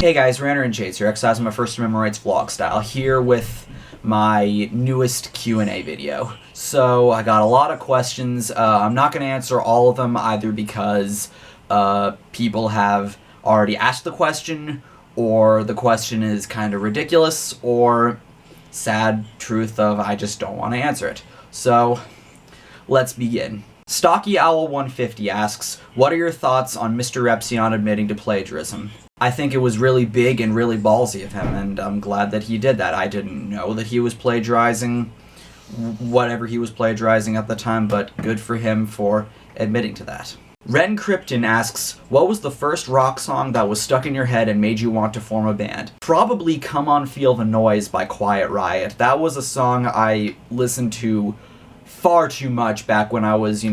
Hey guys, RanterInShades here, exercising my first amendment rights vlog style, here with my newest Q&A video. So, I got a lot of questions. I'm not going to answer all of them, either because people have already asked the question, or the question is kind of ridiculous, or sad truth of I just don't want to answer it. So, let's begin. Stocky Owl 150 asks, what are your thoughts on Mr. Repsion admitting to plagiarism? I think it was really big and really ballsy of him, and I'm glad that he did that. I didn't know that he was plagiarizing whatever he was plagiarizing at the time, but good for him for admitting to that. Ren Krypton asks, what was the first rock song that was stuck in your head and made you want to form a band? Probably Come On Feel the Noise by Quiet Riot. That was a song I listened to far too much back when I was,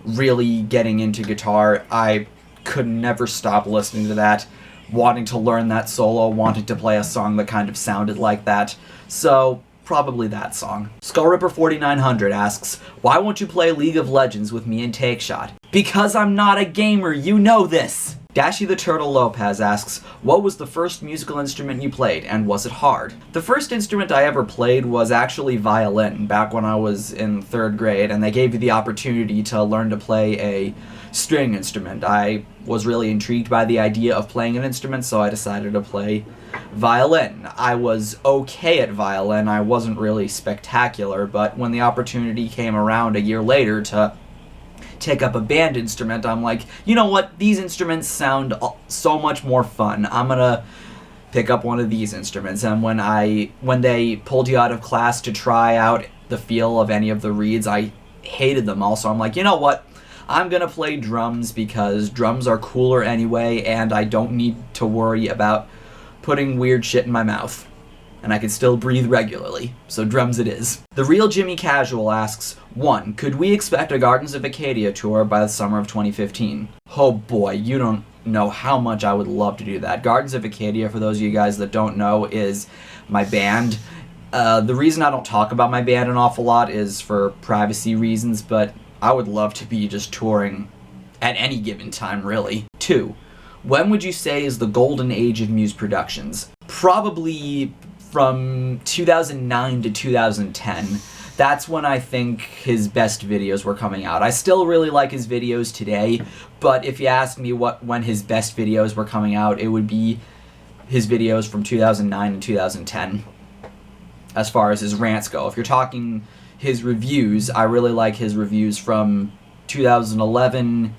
really getting into guitar. I could never stop listening to that, wanting to learn that solo, wanting to play a song that kind of sounded like that. So, probably that song. SkullRipper4900 asks, why won't you play League of Legends with me and TakeShot? Because I'm not a gamer, you know this! Dashy the Turtle Lopez asks, what was the first musical instrument you played, and was it hard? The first instrument I ever played was actually violin, back when I was in 3rd grade, and they gave you the opportunity to learn to play a string instrument. I was really intrigued by the idea of playing an instrument, so I decided to play violin. I was okay at violin, I wasn't really spectacular, but when the opportunity came around a year later to take up a band instrument, I'm like, you know what, these instruments sound so much more fun. I'm gonna pick up one of these instruments. And when they pulled you out of class to try out the feel of any of the reeds, I hated them all, so I'm like, you know what, I'm gonna play drums because drums are cooler anyway, and I don't need to worry about putting weird shit in my mouth. And I can still breathe regularly, so drums it is. The Real Jimmy Casual asks, 1. Could we expect a Gardens of Acadia tour by the summer of 2015? Oh boy, you don't know how much I would love to do that. Gardens of Acadia, for those of you guys that don't know, is my band. The reason I don't talk about my band an awful lot is for privacy reasons, but I would love to be just touring at any given time, really. 2. When would you say is the golden age of Muse Productions? Probably from 2009 to 2010. That's when I think his best videos were coming out. I still really like his videos today, but if you ask me when his best videos were coming out, it would be his videos from 2009 and 2010, as far as his rants go. If you're talking his reviews, I really like his reviews from 2011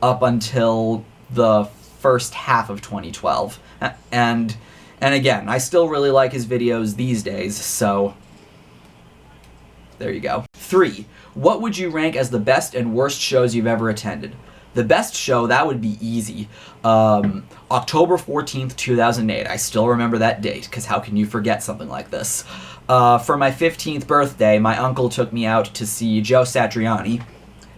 up until the first half of 2012. And again, I still really like his videos these days, so there you go. 3. What would you rank as the best and worst shows you've ever attended? The best show, that would be easy. October 14th, 2008. I still remember that date, because how can you forget something like this? For my 15th birthday, my uncle took me out to see Joe Satriani.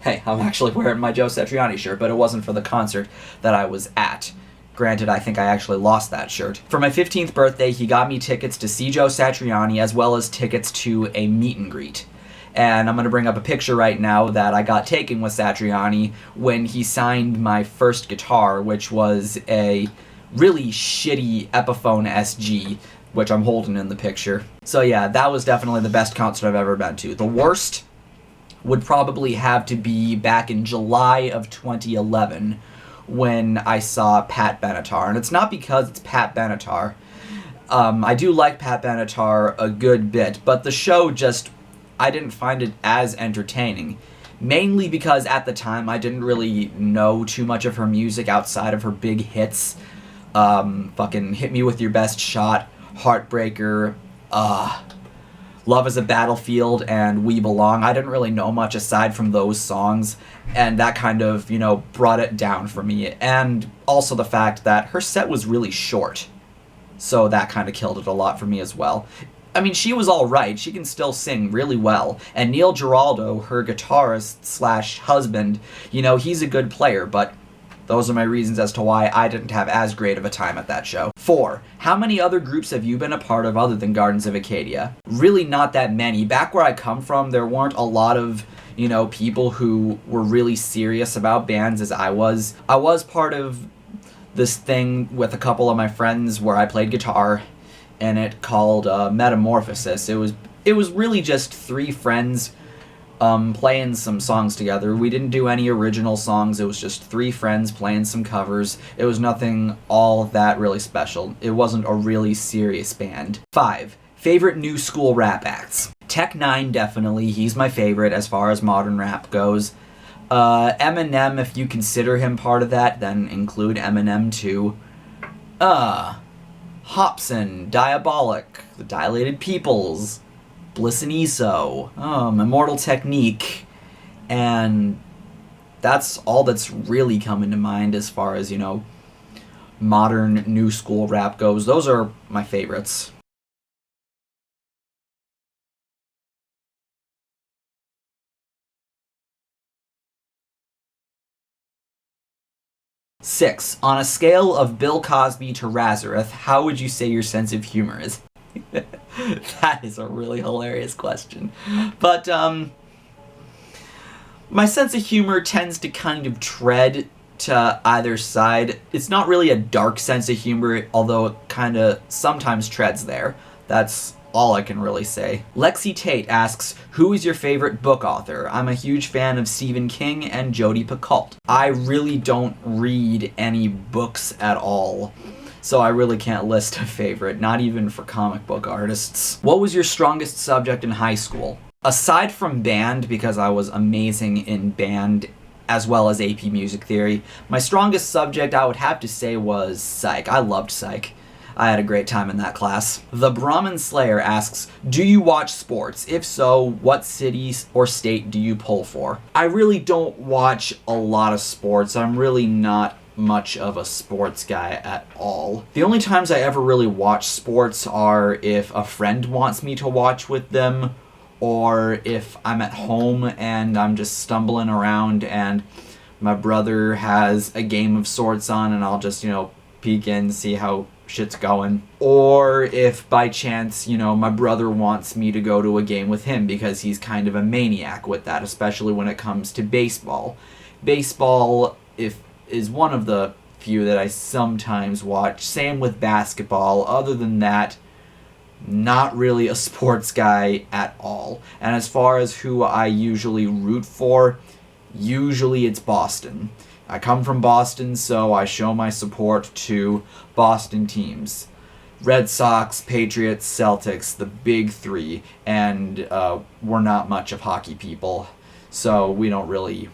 Hey, I'm actually wearing my Joe Satriani shirt, but it wasn't for the concert that I was at. Granted, I think I actually lost that shirt. For my 15th birthday, he got me tickets to see Joe Satriani, as well as tickets to a meet and greet. And I'm going to bring up a picture right now that I got taken with Satriani when he signed my first guitar, which was a really shitty Epiphone SG, which I'm holding in the picture. So yeah, that was definitely the best concert I've ever been to. The worst would probably have to be back in July of 2011, when I saw Pat Benatar. And it's not because it's Pat Benatar. I do like Pat Benatar a good bit, but the show just, I didn't find it as entertaining. Mainly because at the time I didn't really know too much of her music outside of her big hits. Fucking Hit Me With Your Best Shot, Heartbreaker, Love is a Battlefield, and We Belong. I didn't really know much aside from those songs, and that kind of, brought it down for me. And also the fact that her set was really short, so that kind of killed it a lot for me as well. I mean, she was alright, she can still sing really well, and Neil Giraldo, her guitarist / husband, he's a good player, but those are my reasons as to why I didn't have as great of a time at that show. 4. How many other groups have you been a part of other than Gardens of Acadia? Really not that many. Back where I come from, there weren't a lot of, people who were really serious about bands as I was. I was part of this thing with a couple of my friends where I played guitar, and it called Metamorphosis. It was really just 3 friends playing some songs together. We didn't do any original songs. It was just 3 friends playing some covers. It was nothing all that really special. It wasn't a really serious band. 5. Favorite new school rap acts. Tech 9 definitely. He's my favorite as far as modern rap goes. Eminem, if you consider him part of that, then include Eminem too. Hobson, Diabolic, The Dilated Peoples, Bliss and ESO, Immortal Technique, and that's all that's really coming to mind as far as, modern new school rap goes. Those are my favorites. Six, on a scale of Bill Cosby to Razoreth, how would you say your sense of humor is? That is a really hilarious question. But, my sense of humor tends to kind of tread to either side. It's not really a dark sense of humor, although it kind of sometimes treads there. That's all I can really say. Lexi Tate asks, who is your favorite book author? I'm a huge fan of Stephen King and Jodi Picoult. I really don't read any books at all, so I really can't list a favorite, not even for comic book artists. What was your strongest subject in high school? Aside from band, because I was amazing in band as well as AP Music Theory, my strongest subject I would have to say was Psych. I loved Psych. I had a great time in that class. The Brahmin Slayer asks, do you watch sports? If so, what city or state do you pull for? I really don't watch a lot of sports. I'm really not much of a sports guy at all. The only times I ever really watch sports are if a friend wants me to watch with them, or if I'm at home and I'm just stumbling around and my brother has a game of sorts on and I'll just, peek in, see how shit's going. Or if by chance, my brother wants me to go to a game with him because he's kind of a maniac with that, especially when it comes to baseball. Baseball is one of the few that I sometimes watch. Same with basketball. Other than that, not really a sports guy at all. And as far as who I usually root for, usually it's Boston. I come from Boston, so I show my support to Boston teams. Red Sox, Patriots, Celtics, the big 3, and we're not much of hockey people, so we don't really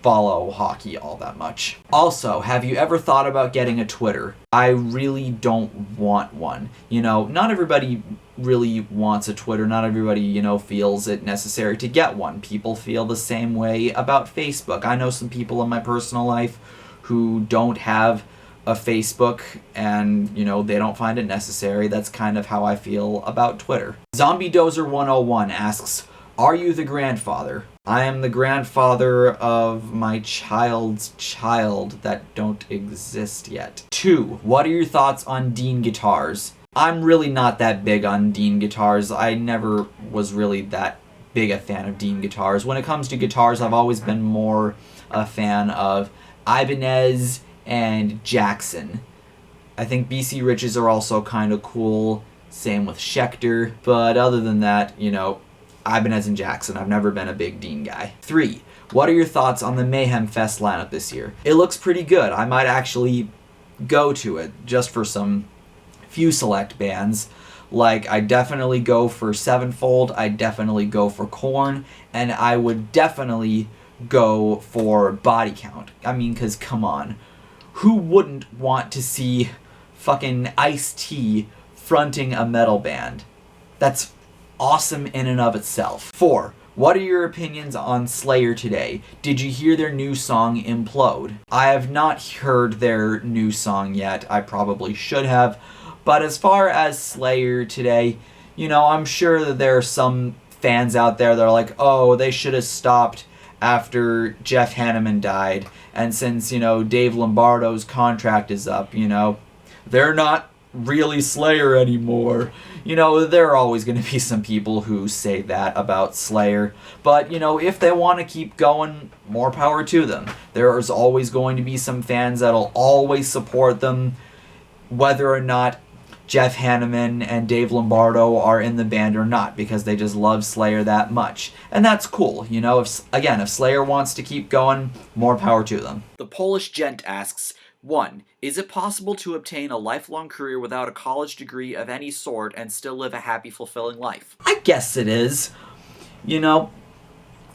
follow hockey all that much. Also, have you ever thought about getting a Twitter? I really don't want one. Not everybody really wants a Twitter. Not everybody, feels it necessary to get one. People feel the same way about Facebook. I know some people in my personal life who don't have a Facebook and, they don't find it necessary. That's kind of how I feel about Twitter. Zombie Dozer 101 asks, are you the grandfather? I am the grandfather of my child's child that don't exist yet. 2. What are your thoughts on Dean guitars? I'm really not that big on Dean guitars. I never was really that big a fan of Dean guitars. When it comes to guitars, I've always been more a fan of Ibanez and Jackson. I think BC Riches are also kind of cool. Same with Schecter. But other than that, Ibanez and Jackson. I've never been a big Dean guy. 3. What are your thoughts on the Mayhem Fest lineup this year? It looks pretty good. I might actually go to it just for some few select bands. Like, I definitely go for Sevenfold, I definitely go for Korn, and I would definitely go for Body Count. I mean, because come on. Who wouldn't want to see fucking Ice-T fronting a metal band? That's awesome in and of itself. 4. What are your opinions on Slayer today? Did you hear their new song, Implode? I have not heard their new song yet. I probably should have. But as far as Slayer today, I'm sure that there are some fans out there that are like, oh, they should have stopped after Jeff Hanneman died. And since, Dave Lombardo's contract is up, they're not really Slayer anymore. There are always going to be some people who say that about Slayer. But, if they want to keep going, more power to them. There's always going to be some fans that'll always support them, whether or not Jeff Hanneman and Dave Lombardo are in the band or not, because they just love Slayer that much. And that's cool, you know, if Slayer wants to keep going, more power to them. The Polish Gent asks, 1. Is it possible to obtain a lifelong career without a college degree of any sort and still live a happy, fulfilling life? I guess it is. You know,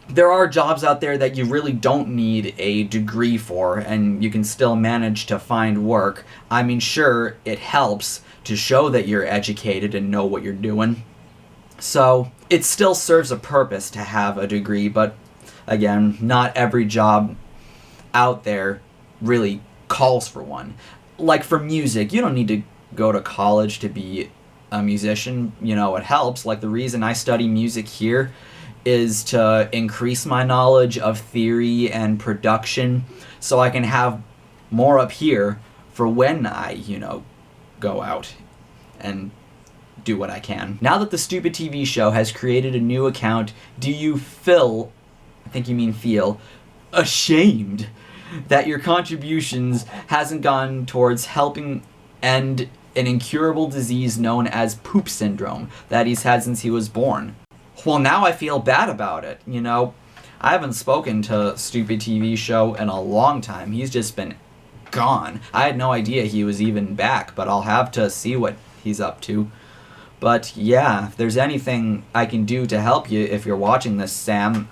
there are jobs out there that you really don't need a degree for, and you can still manage to find work. I mean, sure, it helps to show that you're educated and know what you're doing. So, it still serves a purpose to have a degree, but again, not every job out there really calls for one. Like for music, you don't need to go to college to be a musician. You know, it helps. Like the reason I study music here is to increase my knowledge of theory and production so I can have more up here for when I, you know, go out and do what I can. Now that the stupid TV show has created a new account, do you feel ashamed that your contributions hasn't gone towards helping end an incurable disease known as poop syndrome that he's had since he was born? Well, now I feel bad about it, you know. I haven't spoken to Stupid TV Show in a long time. He's just been gone. I had no idea he was even back, but I'll have to see what he's up to. But yeah, if there's anything I can do to help you if you're watching this, Sam,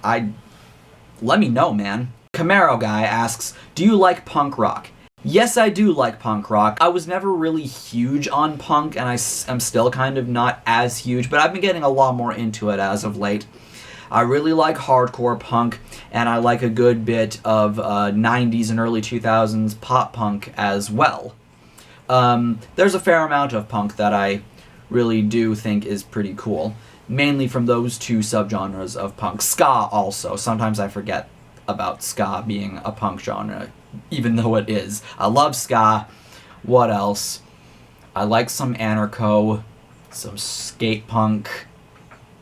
let me know, man. Camaro Guy asks, do you like punk rock? Yes, I do like punk rock. I was never really huge on punk, and I'm still kind of not as huge, but I've been getting a lot more into it as of late. I really like hardcore punk, and I like a good bit of 90s and early 2000s pop punk as well. There's a fair amount of punk that I really do think is pretty cool, mainly from those two subgenres of punk. Ska also. Sometimes I forget about ska being a punk genre, even though it is. I love ska. What else? I like some anarcho, some skate punk,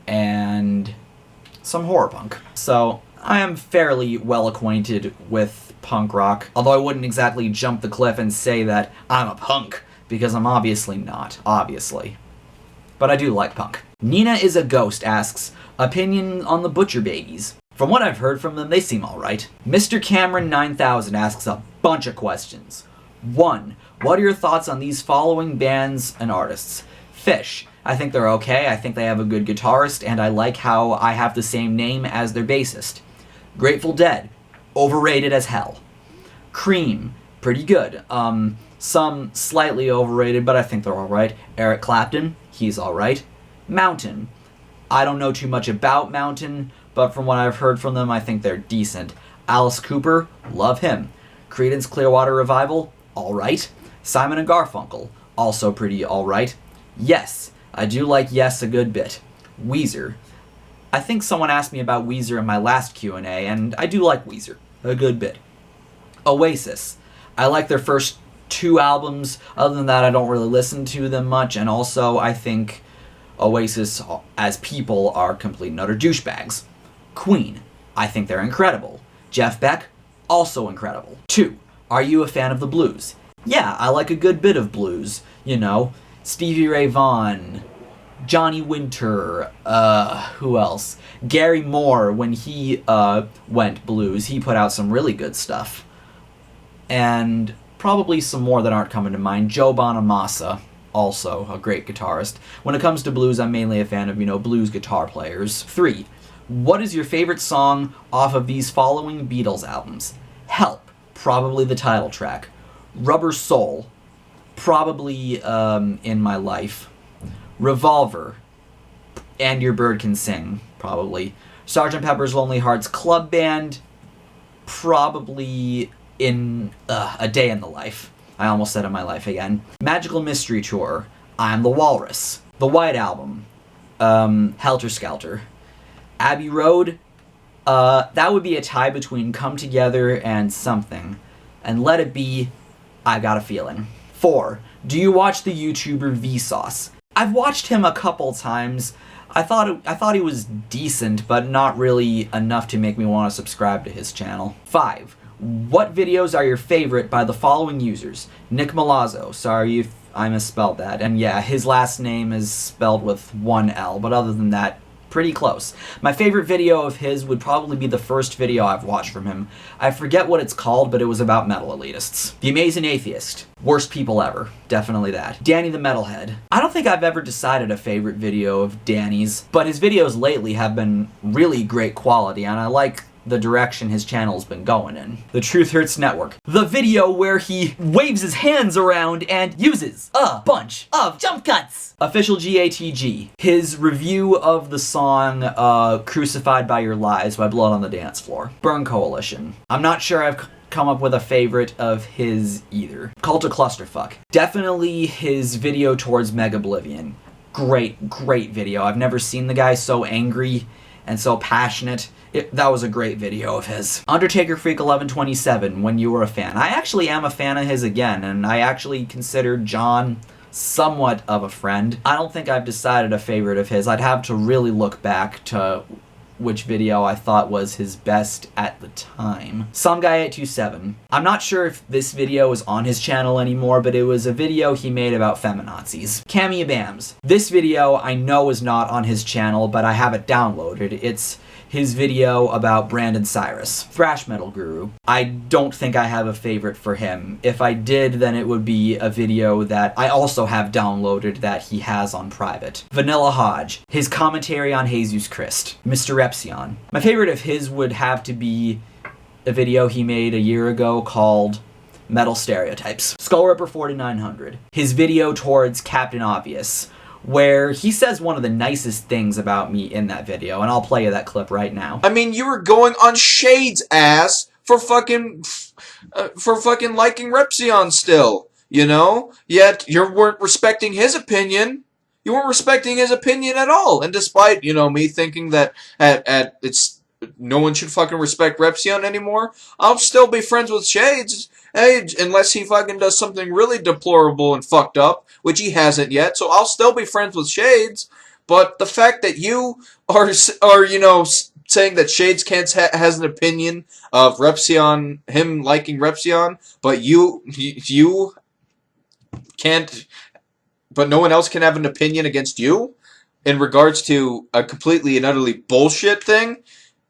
and some horror punk. So I am fairly well acquainted with punk rock, although I wouldn't exactly jump the cliff and say that I'm a punk, because I'm obviously not, obviously. But I do like punk. Nina is a Ghost asks, opinion on the Butcher Babies? From what I've heard from them, they seem alright. Mr. Cameron 9000 asks a bunch of questions. 1. What are your thoughts on these following bands and artists? Fish. I think they're okay. I think they have a good guitarist, and I like how I have the same name as their bassist. Grateful Dead. Overrated as hell. Cream. Pretty good. Some slightly overrated, but I think they're alright. Eric Clapton. He's alright. Mountain. I don't know too much about Mountain, but from what I've heard from them, I think they're decent. Alice Cooper, love him. Creedence Clearwater Revival, alright. Simon and Garfunkel, also pretty alright. Yes, I do like Yes a good bit. Weezer. I think someone asked me about Weezer in my last Q&A, and I do like Weezer a good bit. Oasis. I like their first 2 albums. Other than that, I don't really listen to them much, and also I think Oasis as people are complete and utter douchebags. Queen. I think they're incredible. Jeff Beck. Also incredible. 2. Are you a fan of the blues? Yeah, I like a good bit of blues. You know, Stevie Ray Vaughan, Johnny Winter, who else? Gary Moore, when he went blues, he put out some really good stuff. And probably some more that aren't coming to mind. Joe Bonamassa, also a great guitarist. When it comes to blues, I'm mainly a fan of, you know, blues guitar players. 3. What is your favorite song off of these following Beatles albums? Help, probably the title track. Rubber Soul, probably In My Life. Revolver, And Your Bird Can Sing, probably. Sgt. Pepper's Lonely Hearts Club Band, probably in A Day in the Life. I almost said In My Life again. Magical Mystery Tour, I'm the Walrus. The White Album, Helter Skelter. Abbey Road, that would be a tie between Come Together and Something. And Let It Be, I Got a Feeling. 4. Do you watch the YouTuber Vsauce? I've watched him a couple times. I thought he was decent, but not really enough to make me want to subscribe to his channel. 5. What videos are your favorite by the following users? Nick Malazzo, sorry if I misspelled that. And yeah, his last name is spelled with one L, but other than that, pretty close. My favorite video of his would probably be the first video I've watched from him. I forget what it's called, but it was about metal elitists. The Amazing Atheist. Worst people ever. Definitely that. Danny the Metalhead. I don't think I've ever decided a favorite video of Danny's, but his videos lately have been really great quality, and I like the direction his channel's been going in. The Truth Hurts Network. The video where he waves his hands around and uses a bunch of jump cuts. Official GATG. His review of the song Crucified by Your Lies by Blood on the Dance Floor. Burn Coalition. I'm not sure I've come up with a favorite of his either. Cult of Clusterfuck. Definitely his video towards Megablivion. Great video. I've never seen the guy so angry and so passionate. That was a great video of his. Undertaker Freak 1127, When You Were a Fan. I actually am a fan of his again, and I actually consider John somewhat of a friend. I don't think I've decided a favorite of his. I'd have to really look back to which video I thought was his best at the time. Some Guy 827. I'm not sure if this video is on his channel anymore, but it was a video he made about feminazis. Cammy Bams. This video I know is not on his channel, but I have it downloaded. It's his video about Brandon Cyrus. Thrash Metal Guru. I don't think I have a favorite for him. If I did, then it would be a video that I also have downloaded that he has on private. Vanilla Hodge. His commentary on Heyzeus Krist. Mr. Repsion. My favorite of his would have to be a video he made a year ago called Metal Stereotypes. Skullripper 4900. His video towards Captain Obvious, where he says one of the nicest things about me in that video, and I'll play you that clip right now. I mean, you were going on Shades' ass for fucking liking Repsion still, you know? Yet you weren't respecting his opinion. You weren't respecting his opinion at all. And despite, you know, me thinking that it's no one should fucking respect Repsion anymore, I'll still be friends with Shades. Hey, unless he fucking does something really deplorable and fucked up, which he hasn't yet, so I'll still be friends with Shades. But the fact that you are you know, saying that Shades has an opinion of Repsion, him liking Repsion, but you can't, but no one else can have an opinion against you in regards to a completely and utterly bullshit thing,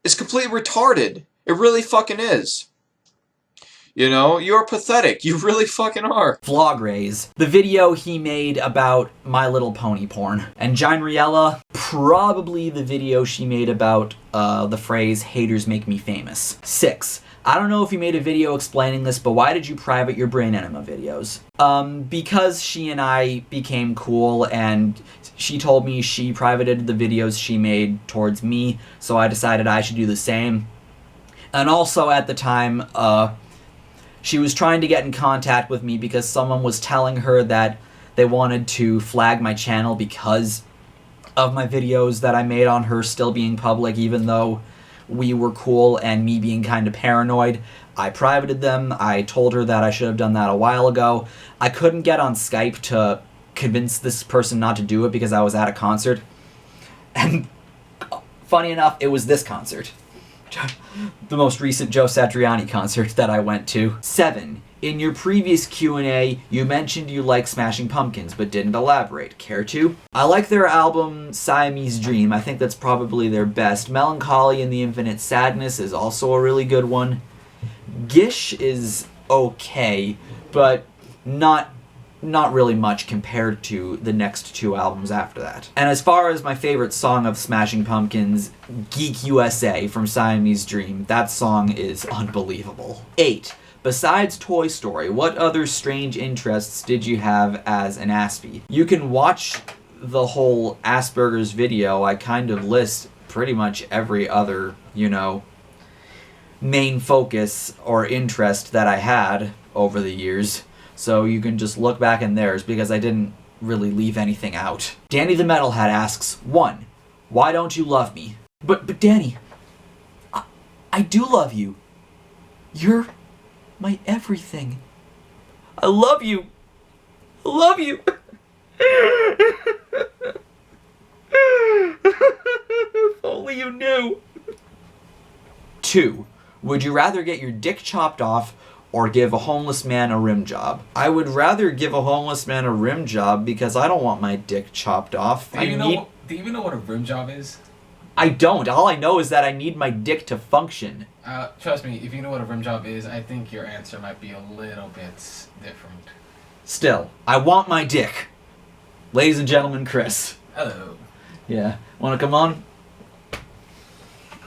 is completely retarded. It really fucking is. You know, you're pathetic. You really fucking are. Vlog Raise. The video he made about My Little Pony porn. And Gianriella, probably the video she made about the phrase, haters make me famous. 6. I don't know if you made a video explaining this, but why did you private your Brain Enema videos? Because she and I became cool, and she told me she privated the videos she made towards me, so I decided I should do the same. And also at the time, she was trying to get in contact with me because someone was telling her that they wanted to flag my channel because of my videos that I made on her still being public, even though we were cool, and me being kind of paranoid. I privated them. I told her that I should have done that a while ago. I couldn't get on Skype to convince this person not to do it because I was at a concert. And funny enough, it was this concert. The most recent Joe Satriani concert that I went to. 7. In your previous Q&A, you mentioned you like Smashing Pumpkins, but didn't elaborate. Care to? I like their album Siamese Dream. I think that's probably their best. Melancholy and the Infinite Sadness is also a really good one. Gish is okay, but not really much compared to the next 2 albums after that. And as far as my favorite song of Smashing Pumpkins, Geek USA from Siamese Dream, that song is unbelievable. 8. Besides Toy Story, what other strange interests did you have as an Aspie? You can watch the whole Asperger's video. I kind of list pretty much every other, you know, main focus or interest that I had over the years. So you can just look back in theirs because I didn't really leave anything out. Danny the Metalhead asks, 1. Why don't you love me? But Danny, I do love you. You're my everything. I love you. I love you. If only you knew. 2. Would you rather get your dick chopped off or give a homeless man a rim job? I would rather give a homeless man a rim job because I don't want my dick chopped off. Do you even know what a rim job is? I don't. All I know is that I need my dick to function. Trust me, if you know what a rim job is, I think your answer might be a little bit different. Still, I want my dick. Ladies and gentlemen, Chris. Hello. Yeah. Want to come on?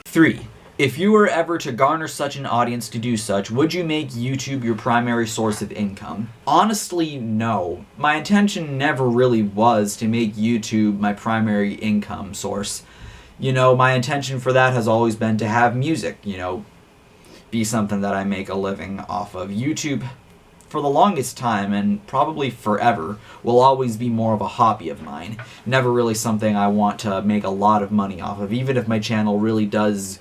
3. If you were ever to garner such an audience to do such, would you make YouTube your primary source of income? Honestly, no. My intention never really was to make YouTube my primary income source. You know, my intention for that has always been to have music, you know, be something that I make a living off of. YouTube, for the longest time, and probably forever, will always be more of a hobby of mine. Never really something I want to make a lot of money off of, even if my channel really does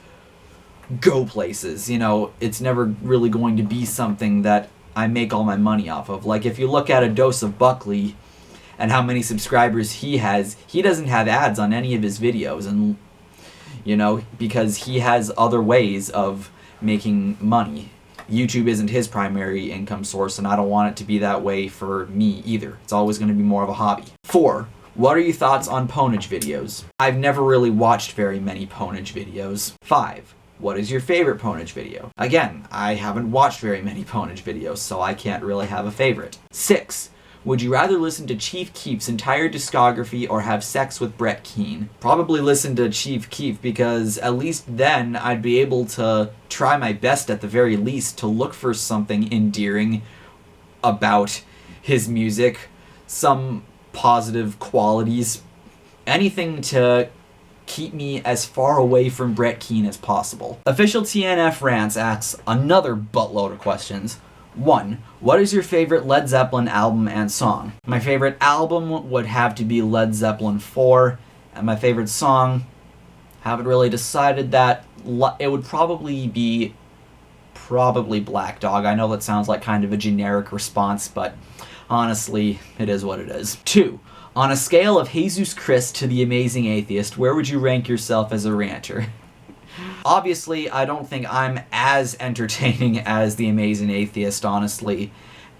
go places. You know, it's never really going to be something that I make all my money off of. Like, if you look at a Dose of Buckley and how many subscribers he has, he doesn't have ads on any of his videos, and you know, because he has other ways of making money. YouTube isn't his primary income source, and I don't want it to be that way for me either. It's always going to be more of a hobby. 4. What are your thoughts on ponage videos? I've never really watched very many ponage videos. 5. What is your favorite ponage video? Again, I haven't watched very many ponage videos, so I can't really have a favorite. 6. Would you rather listen to Chief Keef's entire discography or have sex with Brett Keane? Probably listen to Chief Keef, because at least then I'd be able to try my best at the very least to look for something endearing about his music, some positive qualities, anything to keep me as far away from Brett Keane as possible. Official TNF Rants asks another buttload of questions. 1. What is your favorite Led Zeppelin album and song? My favorite album would have to be Led Zeppelin 4, and my favorite song, haven't really decided that. It would probably be Black Dog. I know that sounds like kind of a generic response, but honestly, it is what it is. 2. On a scale of Heyzeus Krist to The Amazing Atheist, where would you rank yourself as a ranter? Obviously, I don't think I'm as entertaining as The Amazing Atheist, honestly,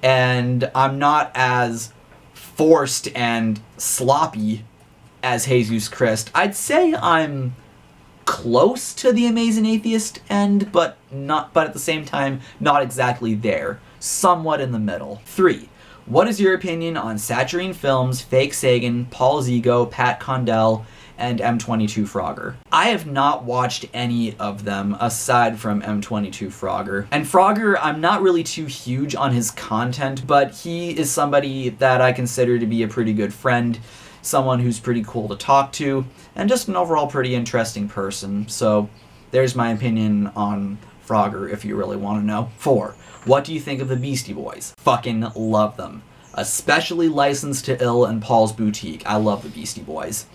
and I'm not as forced and sloppy as Heyzeus Krist. I'd say I'm close to The Amazing Atheist end, but at the same time, not exactly there. Somewhat in the middle. 3. What is your opinion on Saturine Films, Fake Sagan, Paul Zigo, Pat Condell, and M22 Frogger? I have not watched any of them aside from M22 Frogger. And Frogger, I'm not really too huge on his content, but he is somebody that I consider to be a pretty good friend, someone who's pretty cool to talk to, and just an overall pretty interesting person. So there's my opinion on Frogger if you really want to know. 4. What do you think of the Beastie Boys? Fucking love them. Especially Licensed to Ill and Paul's Boutique. I love the Beastie Boys.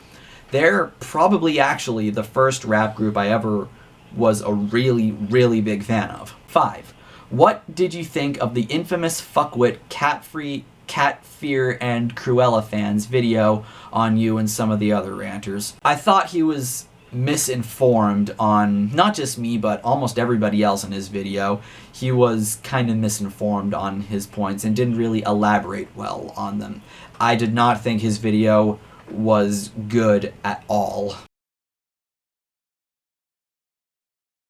They're probably actually the first rap group I ever was a really, really big fan of. 5. What did you think of the infamous fuckwit Cat Fear and Cruella fans video on you and some of the other ranters? I thought he was misinformed on not just me, but almost everybody else in his video. He was kind of misinformed on his points and didn't really elaborate well on them. I did not think his video was good at all.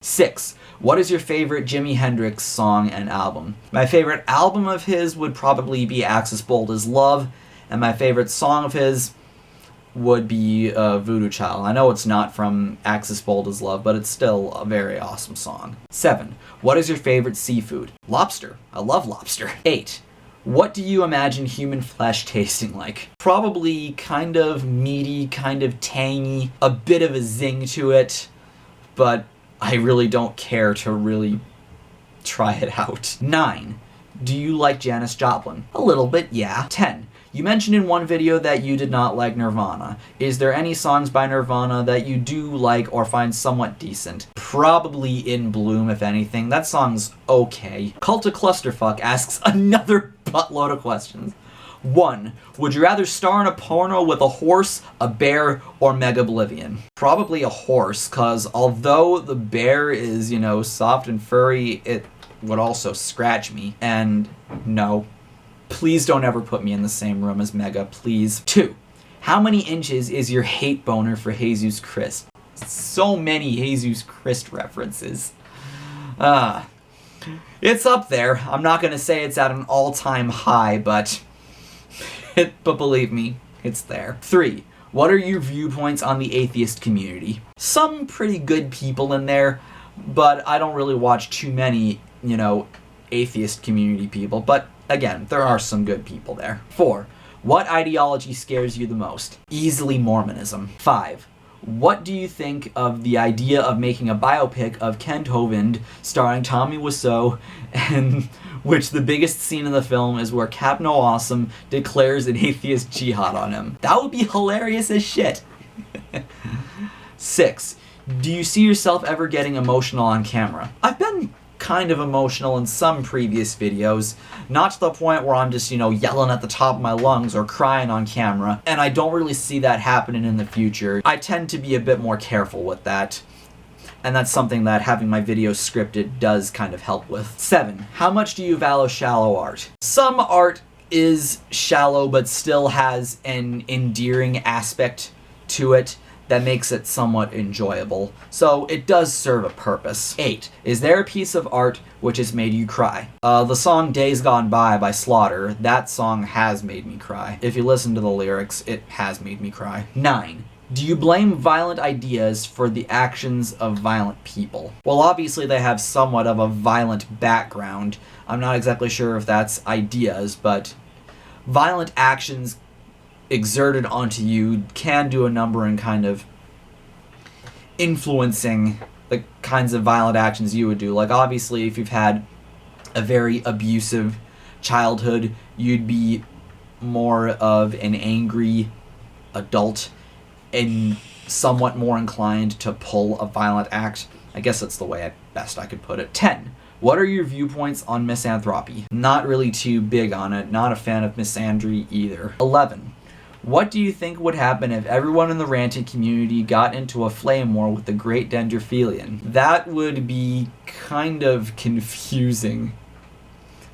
6. What is your favorite Jimi Hendrix song and album? My favorite album of his would probably be Axis Bold as Love, and my favorite song of his would be Voodoo Child. I know it's not from Axis Bold as Love, but it's still a very awesome song. 7. What is your favorite seafood? Lobster. I love lobster. 8. What do you imagine human flesh tasting like? Probably kind of meaty, kind of tangy, a bit of a zing to it, but I really don't care to really try it out. 9. Do you like Janis Joplin? A little bit, yeah. 10. You mentioned in one video that you did not like Nirvana. Is there any songs by Nirvana that you do like or find somewhat decent? Probably In Bloom, if anything. That song's okay. Cult of Clusterfuck asks another buttload of questions. 1. Would you rather star in a porno with a horse, a bear, or Meg Oblivion? Probably a horse, cause although the bear is, you know, soft and furry, it would also scratch me. And no, please don't ever put me in the same room as Mega, please. 2. How many inches is your hate boner for Heyzeus Krist? So many Heyzeus Krist references. It's up there. I'm not gonna say it's at an all-time high, but believe me, it's there. 3. What are your viewpoints on the atheist community? Some pretty good people in there, but I don't really watch too many, you know, atheist community people, but again, there are some good people there. 4. What ideology scares you the most? Easily Mormonism. 5. What do you think of the idea of making a biopic of Kent Hovind starring Tommy Wiseau, and which the biggest scene in the film is where Captain Awesome declares an atheist jihad on him? That would be hilarious as shit. 6. Do you see yourself ever getting emotional on camera? I've been kind of emotional in some previous videos, not to the point where I'm just, you know, yelling at the top of my lungs or crying on camera, and I don't really see that happening in the future. I tend to be a bit more careful with that, and that's something that having my videos scripted does kind of help with. 7. How much do you value shallow art? Some art is shallow but still has an endearing aspect to it that makes it somewhat enjoyable, so it does serve a purpose. 8. Is there a piece of art which has made you cry? The song Days Gone by Slaughter, that song has made me cry. If you listen to the lyrics, it has made me cry. 9. Do you blame violent ideas for the actions of violent people? Well, obviously they have somewhat of a violent background. I'm not exactly sure if that's ideas, but violent actions exerted onto you can do a number in kind of influencing the kinds of violent actions you would do. Like, obviously, if you've had a very abusive childhood, you'd be more of an angry adult and somewhat more inclined to pull a violent act. I guess that's the way at best I could put it. 10. What are your viewpoints on misanthropy? Not really too big on it. Not a fan of misandry either. 11. What do you think would happen if everyone in the ranting community got into a flame war with the Great Dendrophilian? That would be kind of confusing.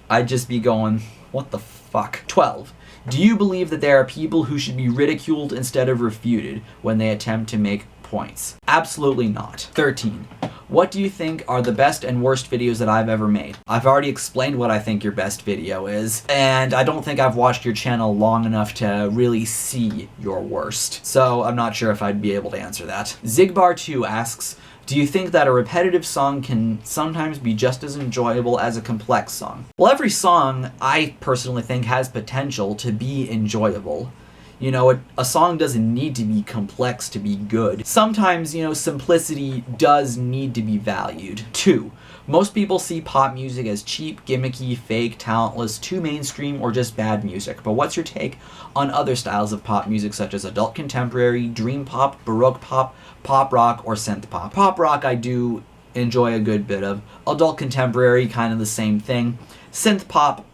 I'd just be going, what the fuck? 12. Do you believe that there are people who should be ridiculed instead of refuted when they attempt to make points? Absolutely not. 13. What do you think are the best and worst videos that I've ever made? I've already explained what I think your best video is, and I don't think I've watched your channel long enough to really see your worst, so I'm not sure if I'd be able to answer that. Zigbar2 asks, do you think that a repetitive song can sometimes be just as enjoyable as a complex song? Well, every song, I personally think, has potential to be enjoyable. You know, a song doesn't need to be complex to be good. Sometimes, you know, simplicity does need to be valued. 2. Most people see pop music as cheap, gimmicky, fake, talentless, too mainstream, or just bad music. But what's your take on other styles of pop music such as adult contemporary, dream pop, baroque pop, pop rock, or synth pop? Pop rock I do enjoy a good bit of. Adult contemporary, kind of the same thing. Synth pop,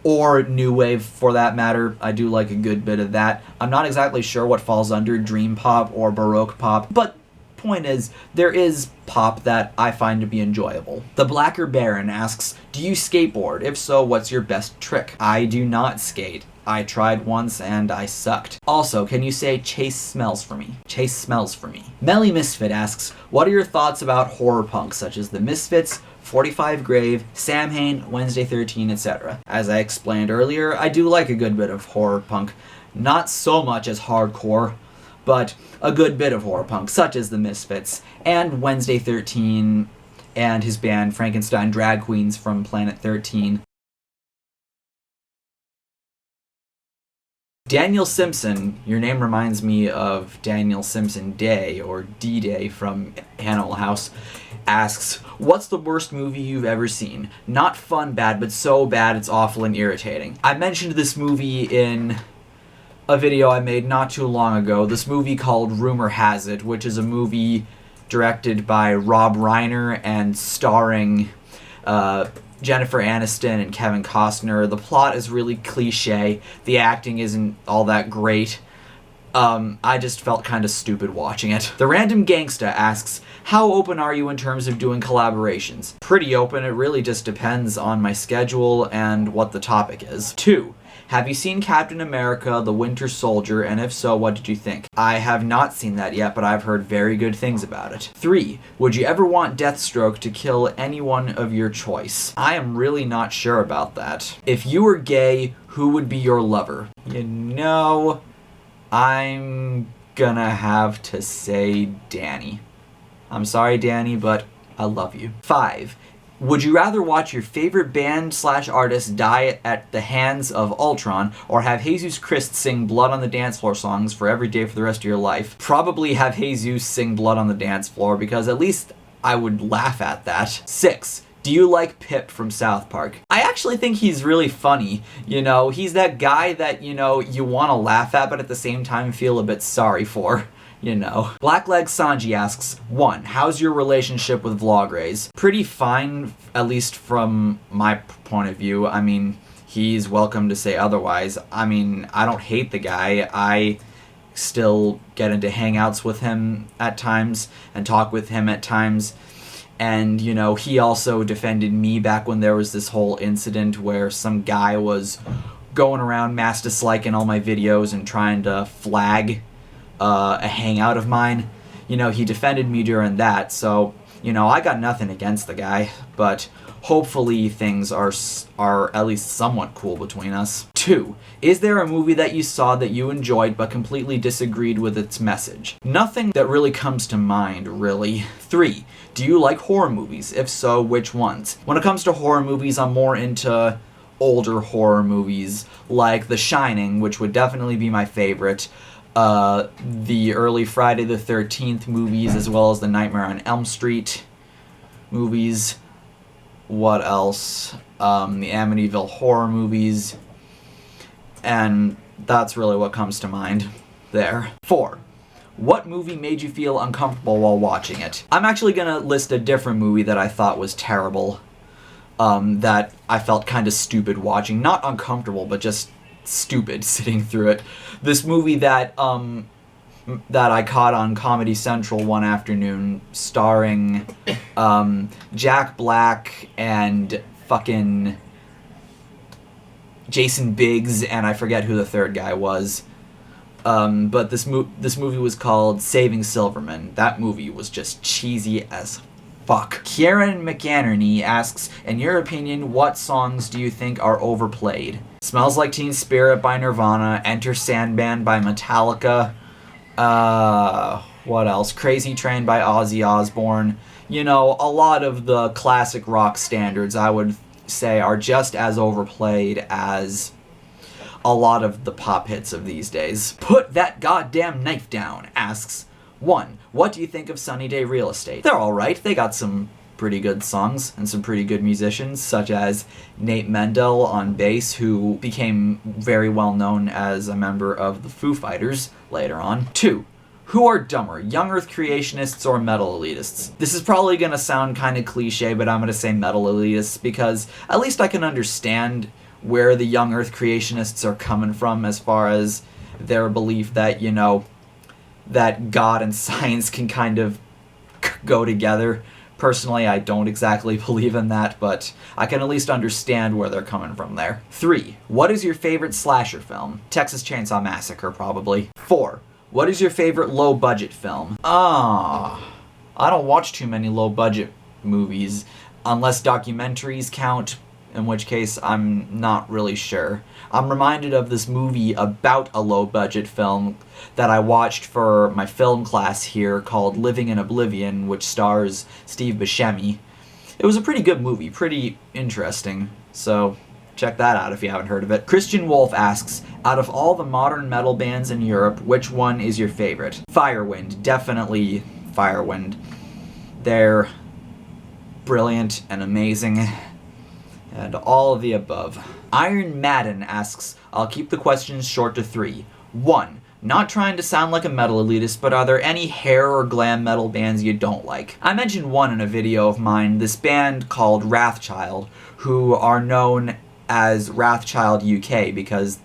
or new wave for that matter, I do like a good bit of that. I'm not exactly sure what falls under dream pop or baroque pop, but point is, there is pop that I find to be enjoyable. The Blacker Baron asks, do you skateboard? If so, what's your best trick? I do not skate. I tried once and I sucked. Also, can you say Chase smells for me? Chase smells for me. Melly Misfit asks, what are your thoughts about horror punk such as The Misfits, 45 Grave, Samhain, Wednesday 13, etc.? As I explained earlier, I do like a good bit of horror punk. Not so much as hardcore, but a good bit of horror punk, such as The Misfits, and Wednesday 13, and his band Frankenstein Drag Queens from Planet 13. Daniel Simpson, your name reminds me of Daniel Simpson Day, or D-Day from Animal House, asks, what's the worst movie you've ever seen? Not fun bad, but so bad it's awful and irritating. I mentioned this movie in a video I made not too long ago, this movie called Rumor Has It, which is a movie directed by Rob Reiner and starring Jennifer Aniston and Kevin Costner. The plot is really cliche. The acting isn't all that great. I just felt kind of stupid watching it. The Random Gangsta asks, how open are you in terms of doing collaborations? Pretty open. It really just depends on my schedule and what the topic is. 2. Have you seen Captain America, the Winter Soldier, and if so, what did you think? I have not seen that yet, but I've heard very good things about it. 3. Would you ever want Deathstroke to kill anyone of your choice? I am really not sure about that. If you were gay, who would be your lover? You know, I'm gonna have to say Danny. I'm sorry, Danny, but I love you. 5. Would you rather watch your favorite band/artist die at the hands of Ultron, or have Heyzeus Krist sing Blood on the Dance Floor songs for every day for the rest of your life? Probably have Heyzeus sing Blood on the Dance Floor, because at least I would laugh at that. 6. Do you like Pip from South Park? I actually think he's really funny. You know, he's that guy that, you know, you want to laugh at, but at the same time feel a bit sorry for. You know. Blackleg Sanji asks, 1. How's your relationship with Vlogres? Pretty fine, at least from my point of view. I mean, he's welcome to say otherwise. I mean, I don't hate the guy. I still get into hangouts with him at times and talk with him at times. And, you know, he also defended me back when there was this whole incident where some guy was going around mass disliking all my videos and trying to flag a hangout of mine. You know, he defended me during that, so, you know, I got nothing against the guy, but hopefully things are at least somewhat cool between us. 2. Is there a movie that you saw that you enjoyed but completely disagreed with its message? Nothing that really comes to mind, really. 3. Do you like horror movies? If so, which ones? When it comes to horror movies, I'm more into older horror movies, like The Shining, which would definitely be my favorite. The early Friday the 13th movies, as well as the Nightmare on Elm Street movies. What else? The Amityville horror movies. And that's really what comes to mind there. 4. What movie made you feel uncomfortable while watching it? I'm actually gonna list a different movie that I thought was terrible. That I felt kind of stupid watching. Not uncomfortable, but just stupid sitting through it. This movie that I caught on Comedy Central one afternoon, starring Jack Black and fucking Jason Biggs, and I forget who the third guy was. But this movie was called Saving Silverman. That movie was just cheesy as fuck. Kieran McAnerney asks, in your opinion, what songs do you think are overplayed? Smells Like Teen Spirit by Nirvana, Enter Sandman by Metallica, what else? Crazy Train by Ozzy Osbourne. You know, a lot of the classic rock standards, I would say, are just as overplayed as a lot of the pop hits of these days. Put That Goddamn Knife Down asks, 1. What do you think of Sunny Day Real Estate? They're alright. They got some pretty good songs and some pretty good musicians, such as Nate Mendel on bass, who became very well known as a member of the Foo Fighters later on. 2. Who are dumber, young earth creationists or metal elitists? This is probably gonna sound kind of cliche, but I'm gonna say metal elitists because at least I can understand where the young earth creationists are coming from as far as their belief that, you know, that God and science can kind of go together. Personally, I don't exactly believe in that, but I can at least understand where they're coming from there. 3. What is your favorite slasher film? Texas Chainsaw Massacre, probably. 4. What is your favorite low-budget film? I don't watch too many low-budget movies, unless documentaries count, in which case I'm not really sure. I'm reminded of this movie about a low-budget film that I watched for my film class here called Living in Oblivion, which stars Steve Buscemi. It was a pretty good movie, pretty interesting, so check that out if you haven't heard of it. Christian Wolf asks, out of all the modern metal bands in Europe, which one is your favorite? Firewind, definitely Firewind. They're brilliant and amazing, and all of the above. Iron Madden asks, I'll keep the questions short to 3. 1. Not trying to sound like a metal elitist, but are there any hair or glam metal bands you don't like? I mentioned one in a video of mine, this band called Wrathchild, who are known as Wrathchild UK because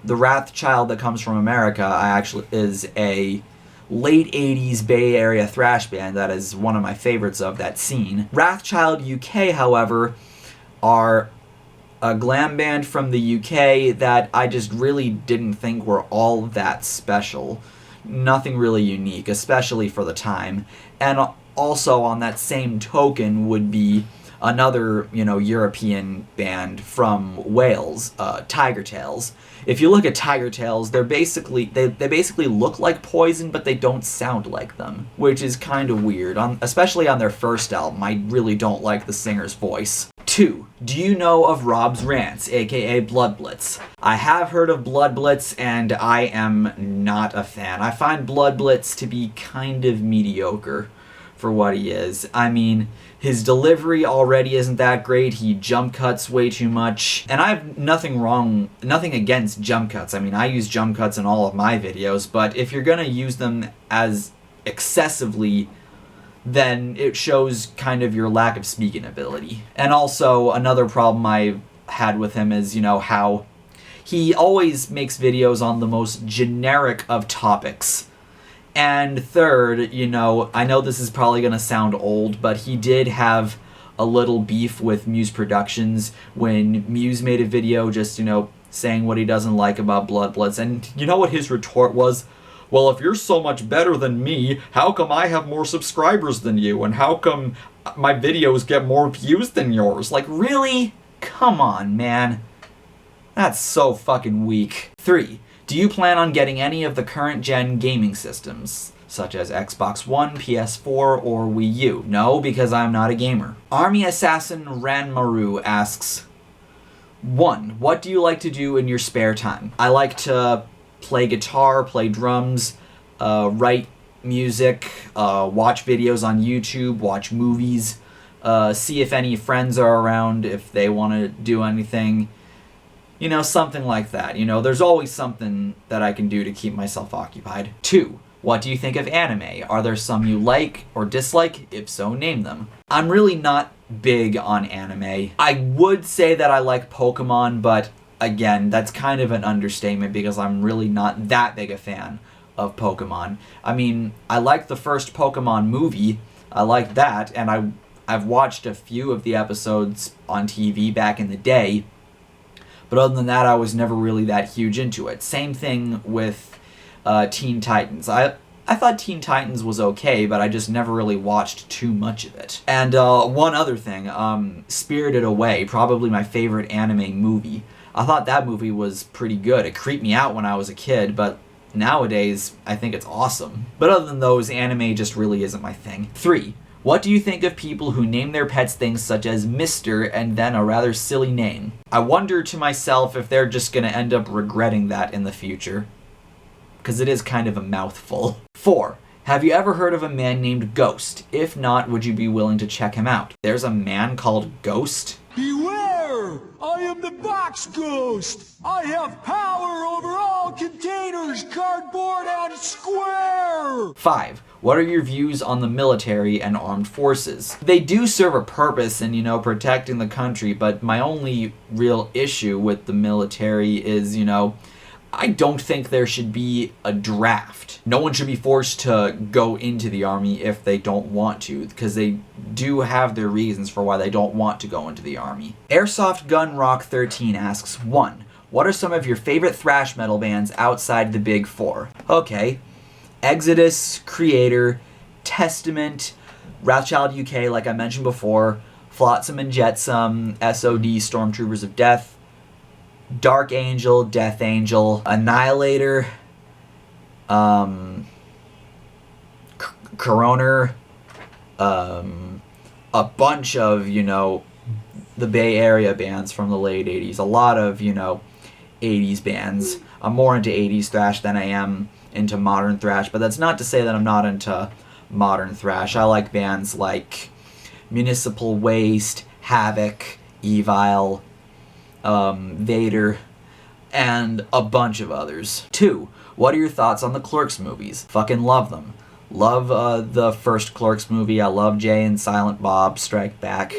the Wrathchild that comes from America is a late 80s Bay Area thrash band that is one of my favorites of that scene. Wrathchild UK, however, are a glam band from the UK that I just really didn't think were all that special. Nothing really unique, especially for the time. And also on that same token would be another, European band from Wales, Tiger Tails. If you look at Tiger Tails, they basically look like Poison, but they don't sound like them, which is kind of weird, especially on their first album. I really don't like the singer's voice. 2. Do you know of Rob's Rants, aka Blood Blitz? I have heard of Blood Blitz, and I am not a fan. I find Blood Blitz to be kind of mediocre for what he is. I mean, his delivery already isn't that great, he jump cuts way too much, and I have nothing against jump cuts. I mean, I use jump cuts in all of my videos, but if you're gonna use them as excessively, then it shows kind of your lack of speaking ability. And also, another problem I had with him is, how he always makes videos on the most generic of topics. And third, I know this is probably going to sound old, but he did have a little beef with Muse Productions when Muse made a video just, saying what he doesn't like about Blood Blitz. And you know what his retort was? Well, if you're so much better than me, how come I have more subscribers than you? And how come my videos get more views than yours? Like, really? Come on, man. That's so fucking weak. 3. Do you plan on getting any of the current gen gaming systems, such as Xbox One, PS4, or Wii U? No, because I'm not a gamer. Army Assassin Ranmaru asks, 1. What do you like to do in your spare time? I like to play guitar, play drums, write music, watch videos on YouTube, watch movies, see if any friends are around, if they want to do anything. Something like that. There's always something that I can do to keep myself occupied. 2. What do you think of anime? Are there some you like or dislike? If so, name them. I'm really not big on anime. I would say that I like Pokemon, but again, that's kind of an understatement because I'm really not that big a fan of Pokemon. I mean, I liked the first Pokemon movie. I liked that, and I've watched a few of the episodes on TV back in the day. But other than that, I was never really that huge into it. Same thing with Teen Titans. I thought Teen Titans was okay, but I just never really watched too much of it. And one other thing, Spirited Away, probably my favorite anime movie. I thought that movie was pretty good. It creeped me out when I was a kid, but nowadays, I think it's awesome. But other than those, anime just really isn't my thing. 3. What do you think of people who name their pets things such as Mr. and then a rather silly name? I wonder to myself if they're just gonna end up regretting that in the future, because it is kind of a mouthful. 4. Have you ever heard of a man named Ghost? If not, would you be willing to check him out? There's a man called Ghost? Beware! I am the box ghost! I have power over all containers, cardboard, and square! 5. What are your views on the military and armed forces? They do serve a purpose in, protecting the country, but my only real issue with the military is, I don't think there should be a draft. No one should be forced to go into the army if they don't want to, because they do have their reasons for why they don't want to go into the army. Airsoft Gun Rock 13 asks, 1. What are some of your favorite thrash metal bands outside the big 4? Okay. Exodus, Creator, Testament, Wrathchild UK, like I mentioned before, Flotsam and Jetsam, SOD, Stormtroopers of Death, Dark Angel, Death Angel, Annihilator, Coroner, a bunch of, the Bay Area bands from the late 80s. A lot of, 80s bands. I'm more into 80s thrash than I am into modern thrash, but that's not to say that I'm not into modern thrash. I like bands like Municipal Waste, Havoc, Evil, Vader, and a bunch of others. 2. What are your thoughts on the Clerks movies? Fucking love them. Love the first Clerks movie. I love Jay and Silent Bob Strike Back.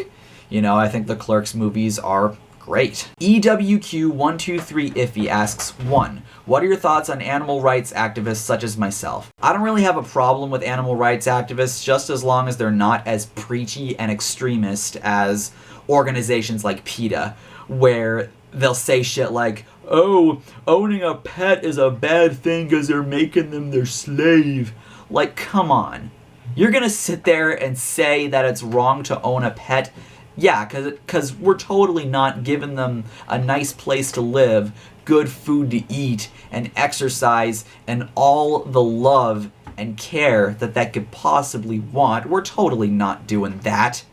You know, I think the Clerks movies are great. EWQ123Iffy asks, 1. What are your thoughts on animal rights activists such as myself? I don't really have a problem with animal rights activists just as long as they're not as preachy and extremist as organizations like PETA, where they'll say shit like, oh, owning a pet is a bad thing because they're making them their slave. Like, come on. You're gonna sit there and say that it's wrong to own a pet? Yeah, because we're totally not giving them a nice place to live, good food to eat, and exercise, and all the love and care that that could possibly want. We're totally not doing that.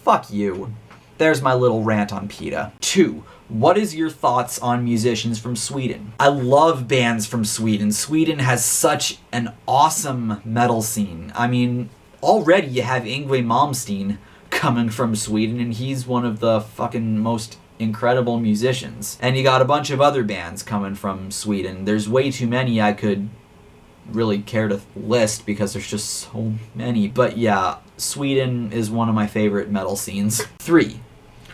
Fuck you. There's my little rant on PETA. 2. What is your thoughts on musicians from Sweden? I love bands from Sweden. Sweden has such an awesome metal scene. I mean, already you have Yngwie Malmsteen coming from Sweden, and he's one of the fucking most incredible musicians. And you got a bunch of other bands coming from Sweden. There's way too many I could really care to list because there's just so many. But yeah, Sweden is one of my favorite metal scenes. 3.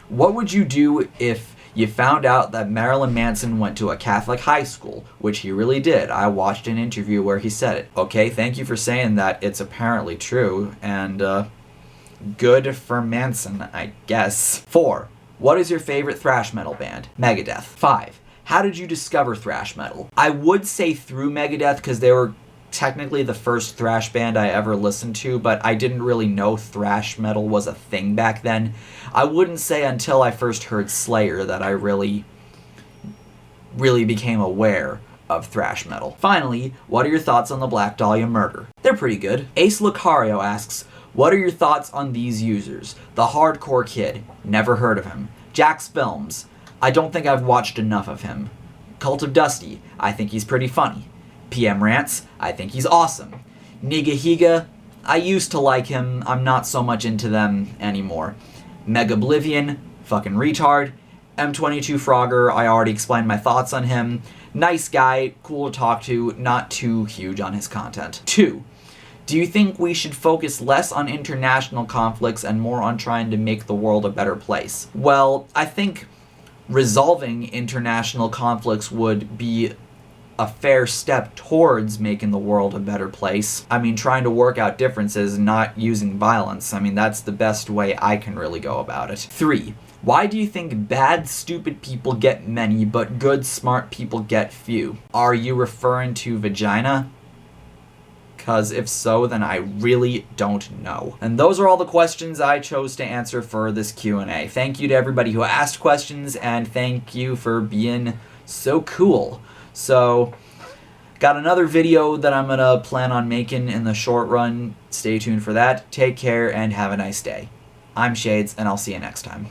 What would you do if you found out that Marilyn Manson went to a Catholic high school? Which he really did. I watched an interview where he said it. Okay, thank you for saying that. It's apparently true, and good for Manson, I guess. 4. What is your favorite thrash metal band? Megadeth. 5. How did you discover thrash metal? I would say through Megadeth because they were technically the first thrash band I ever listened to, but I didn't really know thrash metal was a thing back then. I wouldn't say until I first heard Slayer that I really became aware of thrash metal. Finally, what are your thoughts on the Black Dahlia murder? They're pretty good. Ace Lucario asks, what are your thoughts on these users? The Hardcore Kid, never heard of him. Jax Films, I don't think I've watched enough of him. Cult of Dusty, I think he's pretty funny. PM Rants, I think he's awesome. Nigahiga, I used to like him, I'm not so much into them anymore. Megablivion, fucking retard. M22 Frogger, I already explained my thoughts on him. Nice guy, cool to talk to, not too huge on his content. 2. Do you think we should focus less on international conflicts and more on trying to make the world a better place? Well, I think resolving international conflicts would be a fair step towards making the world a better place. I mean, trying to work out differences, not using violence. I mean, that's the best way I can really go about it. 3. Why do you think bad, stupid people get many, but good, smart people get few? Are you referring to vagina? Because if so, then I really don't know. And those are all the questions I chose to answer for this Q&A. Thank you to everybody who asked questions, and thank you for being so cool. So, got another video that I'm gonna plan on making in the short run. Stay tuned for that. Take care and have a nice day. I'm Shades, and I'll see you next time.